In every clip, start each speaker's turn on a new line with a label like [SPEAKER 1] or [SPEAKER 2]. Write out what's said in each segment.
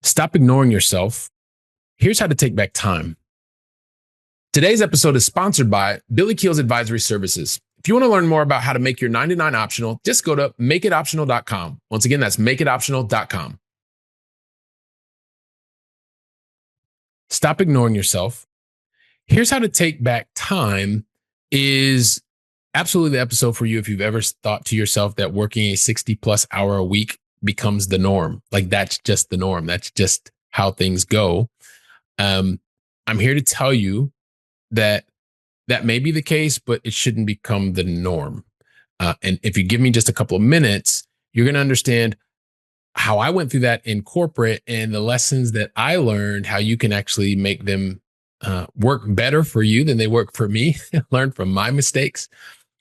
[SPEAKER 1] Stop ignoring yourself. Here's how to take back time. Today's episode is sponsored by Billy Keels Advisory Services. If you want to learn more about how to make your 99 optional, just go to makeitoptional.com. Once again, that's makeitoptional.com. Stop ignoring yourself. Here's how to take back time is absolutely the episode for you if you've ever thought to yourself that working a 60 plus hour a week becomes the norm. Like that's just the norm. That's just how things go. I'm here to tell you that may be the case, but it shouldn't become the norm. And if you give me just a couple of minutes, you're going to understand how I went through that in corporate and the lessons that I learned, how you can actually make them work better for you than they work for me, learn from my mistakes,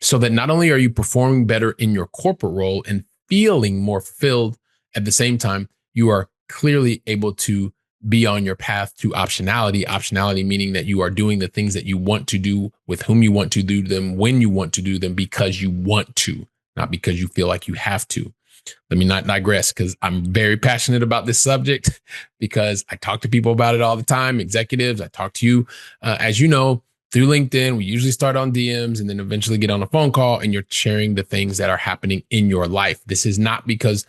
[SPEAKER 1] so that not only are you performing better in your corporate role and feeling more filled at the same time, you are clearly able to be on your path to optionality. Optionality meaning that you are doing the things that you want to do with whom you want to do them, when you want to do them, because you want to, not because you feel like you have to. Let me not digress because I'm very passionate about this subject because I talk to people about it all the time, executives. I talk to you, as you know, through LinkedIn. We usually start on DMs and then eventually get on a phone call and you're sharing the things that are happening in your life. This is not because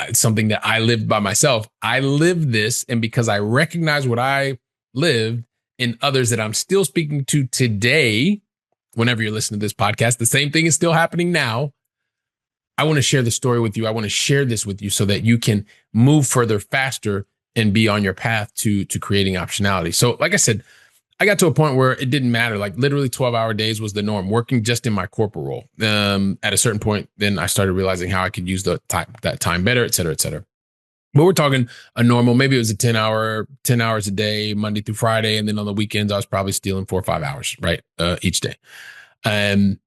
[SPEAKER 1] it's something that I lived by myself. I lived this, and because I recognize what I lived in others that I'm still speaking to today, whenever you're listening to this podcast, the same thing is still happening now. I want to share the story with you. I want to share this with you so that you can move further faster and be on your path to creating optionality. So like I said, I got to a point where it didn't matter. Like literally 12-hour days was the norm, working just in my corporate role. At a certain point, then I started realizing how I could use that time better, et cetera, et cetera. But we're talking a normal, maybe it was a 10 hours a day, Monday through Friday. And then on the weekends, I was probably stealing 4 or 5 hours, right? Each day. And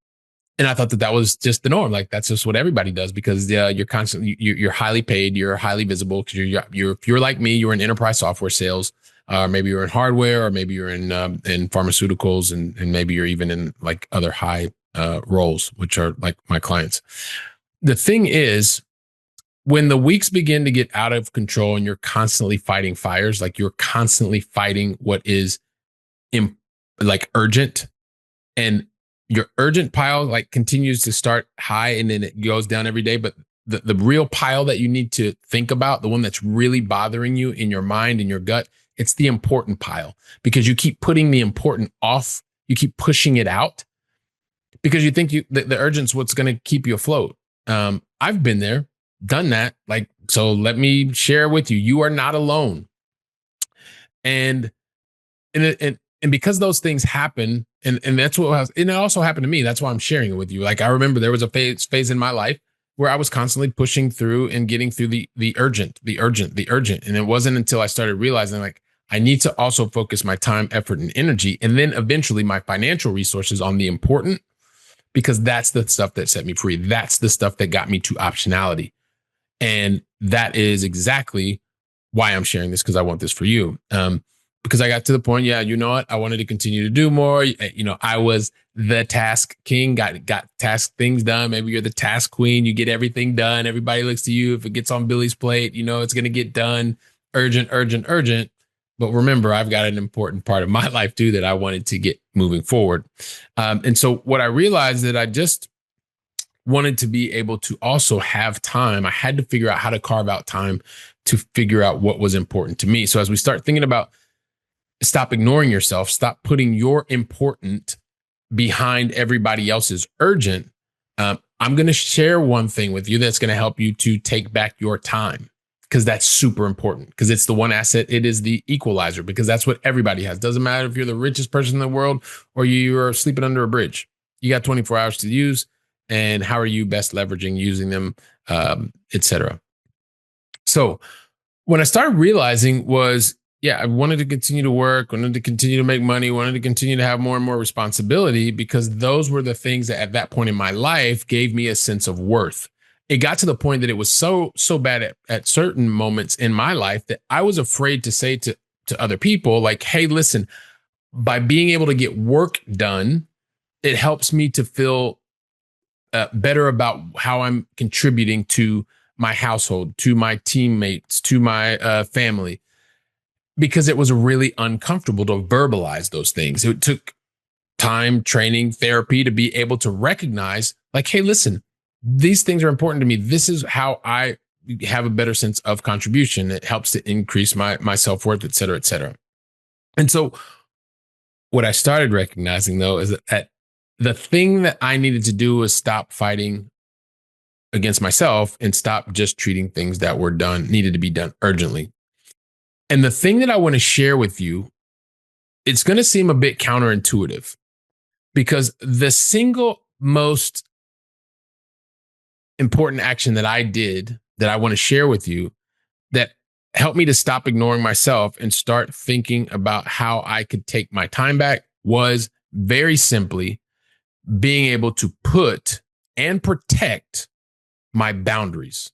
[SPEAKER 1] I thought that was just the norm. Like that's just what everybody does because you're constantly, you're highly paid, you're highly visible because if you're like me, you're in enterprise software sales. Maybe you're in hardware, or maybe you're in pharmaceuticals, and maybe you're even in like other high roles, which are like my clients. The thing is, when the weeks begin to get out of control and you're constantly fighting fires, like you're constantly fighting what is like urgent, and your urgent pile like continues to start high and then it goes down every day, but the real pile that you need to think about, the one that's really bothering you in your mind, in your gut, it's the important pile, because you keep putting the important off. You keep pushing it out because you think the urgent's what's going to keep you afloat. I've been there, done that. Like, so let me share with you, you are not alone. And because those things happen, and that's what was, and it also happened to me. That's why I'm sharing it with you. Like I remember there was a phase in my life where I was constantly pushing through and getting through the urgent. And it wasn't until I started realizing like I need to also focus my time, effort, and energy, and then eventually my financial resources on the important, because that's the stuff that set me free. That's the stuff that got me to optionality. And that is exactly why I'm sharing this, because I want this for you. Because I got to the point, you know what? I wanted to continue to do more. You know, I was the task king, got task things done. Maybe you're the task queen. You get everything done. Everybody looks to you. If it gets on Billy's plate, you know, it's going to get done. Urgent. But remember, I've got an important part of my life too that I wanted to get moving forward. And so what I realized that I just wanted to be able to also have time. I had to figure out how to carve out time to figure out what was important to me. So as we start thinking about stop ignoring yourself, stop putting your important behind everybody else's urgent, I'm going to share one thing with you that's going to help you to take back your time, because that's super important, because it's the one asset. It is the equalizer, because that's what everybody has. Doesn't matter if you're the richest person in the world or you're sleeping under a bridge. You got 24 hours to use, and how are you best leveraging using them, etc. So when I started realizing was, I wanted to continue to work, wanted to continue to make money, wanted to continue to have more and more responsibility, because those were the things that at that point in my life gave me a sense of worth. It got to the point that it was so bad at certain moments in my life that I was afraid to say to other people, like, hey, listen, by being able to get work done, it helps me to feel better about how I'm contributing to my household, to my teammates, to my family, because it was really uncomfortable to verbalize those things. It took time, training, therapy to be able to recognize, like, hey, listen, these things are important to me. This is how I have a better sense of contribution. It helps to increase my self-worth, et cetera, et cetera. And so what I started recognizing though is that the thing that I needed to do was stop fighting against myself and stop just treating things that were done, needed to be done urgently. And the thing that I want to share with you, it's going to seem a bit counterintuitive because the single most important action that I did that I want to share with you that helped me to stop ignoring myself and start thinking about how I could take my time back was very simply being able to put and protect my boundaries.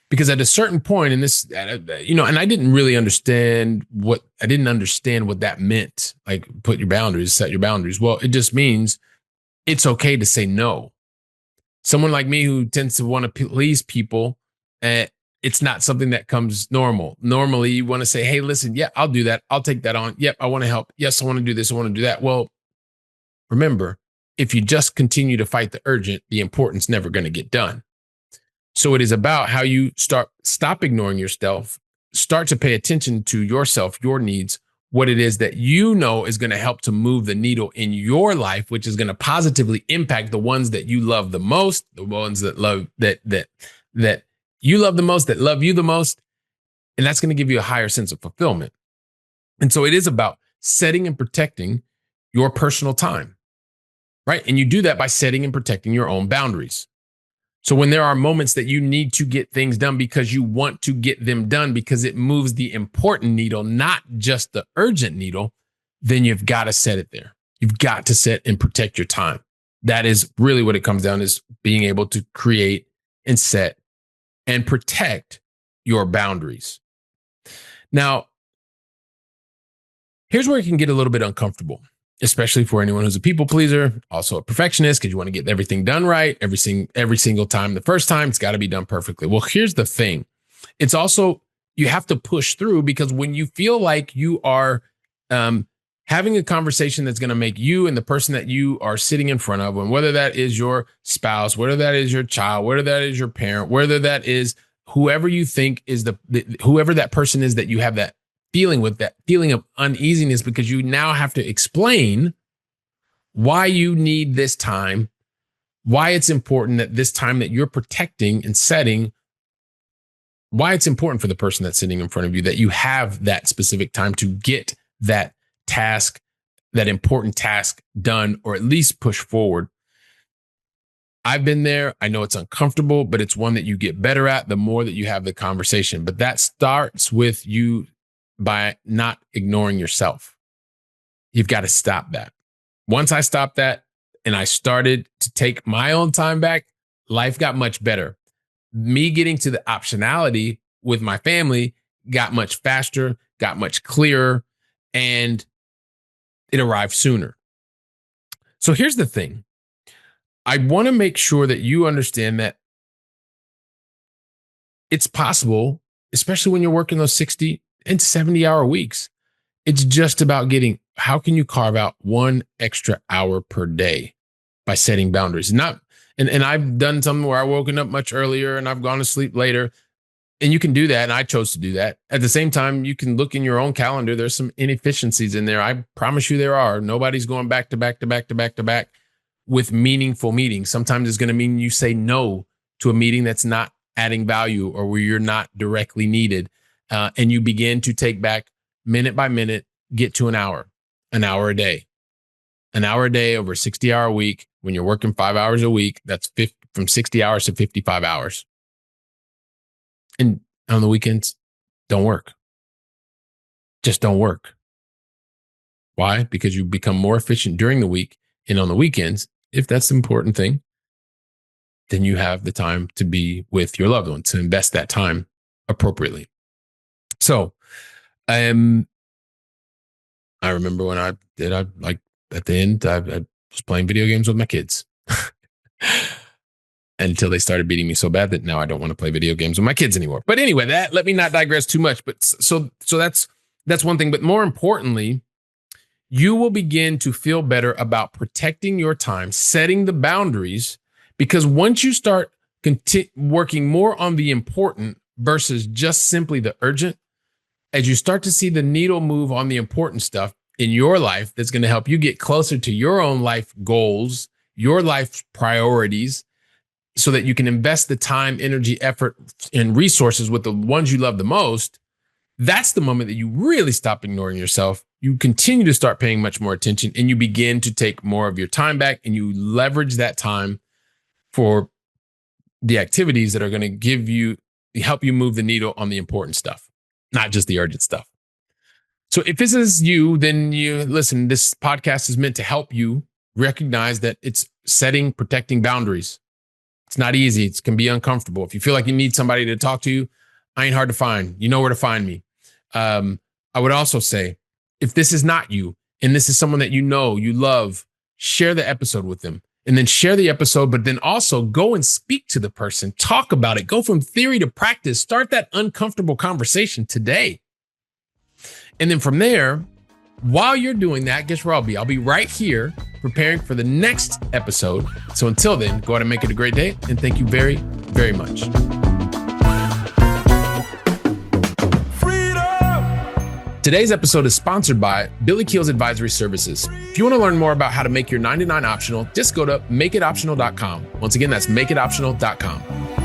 [SPEAKER 1] Because at a certain point in this, and I didn't really understand what that meant. Like, put your boundaries, set your boundaries. Well, it just means it's okay to say no. Someone like me who tends to want to please people, it's not something that comes normal. Normally, you want to say, hey, listen, yeah, I'll do that. I'll take that on. Yep, I want to help. Yes, I want to do this. I want to do that. Well, remember, if you just continue to fight the urgent, the important's never going to get done. So it is about how you stop ignoring yourself, start to pay attention to yourself, your needs, what it is that you know is going to help to move the needle in your life, which is going to positively impact the ones that you love the most, the ones that love that you love the most, that love you the most. And that's going to give you a higher sense of fulfillment. And so it is about setting and protecting your personal time, right? And you do that by setting and protecting your own boundaries. So when there are moments that you need to get things done because you want to get them done because it moves the important needle, not just the urgent needle, then you've got to set it there. You've got to set and protect your time. That is really what it comes down to, is being able to create and set and protect your boundaries. Now, here's where it can get a little bit uncomfortable, especially for anyone who's a people pleaser, also a perfectionist, because you want to get everything done right every single time. The first time, it's got to be done perfectly. Well, here's the thing. It's also, you have to push through, because when you feel like you are having a conversation that's going to make you and the person that you are sitting in front of, and whether that is your spouse, whether that is your child, whether that is your parent, whether that is whoever you think is whoever that person is that you have that feeling with, that feeling of uneasiness, because you now have to explain why you need this time, why it's important that this time that you're protecting and setting, why it's important for the person that's sitting in front of you that you have that specific time to get that task, that important task done, or at least push forward. I've been there. I know it's uncomfortable, but it's one that you get better at the more that you have the conversation. But that starts with you by not ignoring yourself. You've got to stop that. Once I stopped that and I started to take my own time back, life got much better. Me getting to the optionality with my family got much faster, got much clearer, and it arrived sooner. So here's the thing. I want to make sure that you understand that it's possible, especially when you're working those 60 and 70-hour weeks. It's just about how can you carve out 1 extra hour per day by setting boundaries? And I've done something where I've woken up much earlier and I've gone to sleep later. And you can do that. And I chose to do that. At the same time, you can look in your own calendar. There's some inefficiencies in there. I promise you there are. Nobody's going back to back to back to back to back with meaningful meetings. Sometimes it's going to mean you say no to a meeting that's not adding value or where you're not directly needed. And you begin to take back minute by minute, get to an hour a day, over a 60-hour week. When you're working 5 hours a week, that's from 60 hours to 55 hours. And on the weekends, don't work. Just don't work. Why? Because you become more efficient during the week. And on the weekends, if that's the important thing, then you have the time to be with your loved ones, to invest that time appropriately. So, I remember when at the end, I was playing video games with my kids. until they started beating me so bad that now I don't want to play video games with my kids anymore. But anyway, let me not digress too much. But so that's one thing. But more importantly, you will begin to feel better about protecting your time, setting the boundaries, because once you start working more on the important versus just simply the urgent, as you start to see the needle move on the important stuff in your life, that's going to help you get closer to your own life goals, your life priorities, so that you can invest the time, energy, effort, and resources with the ones you love the most. That's the moment that you really stop ignoring yourself. You continue to start paying much more attention, and you begin to take more of your time back, and you leverage that time for the activities that are going to help you move the needle on the important stuff, not just the urgent stuff. So if this is you, then listen, this podcast is meant to help you recognize that it's protecting boundaries. It's not easy. It can be uncomfortable. If you feel like you need somebody to talk to, I ain't hard to find. You know where to find me. I would also say, if this is not you, and this is someone that you know, you love, share the episode with them. And then share the episode, but then also go and speak to the person. Talk about it. Go from theory to practice. Start that uncomfortable conversation today. And then from there, while you're doing that, guess where I'll be? I'll be right here preparing for the next episode. So until then, go out and make it a great day. And thank you very, very much. Today's episode is sponsored by Billy Keels Advisory Services. If you want to learn more about how to make your 99 optional, just go to makeitoptional.com. Once again, that's makeitoptional.com.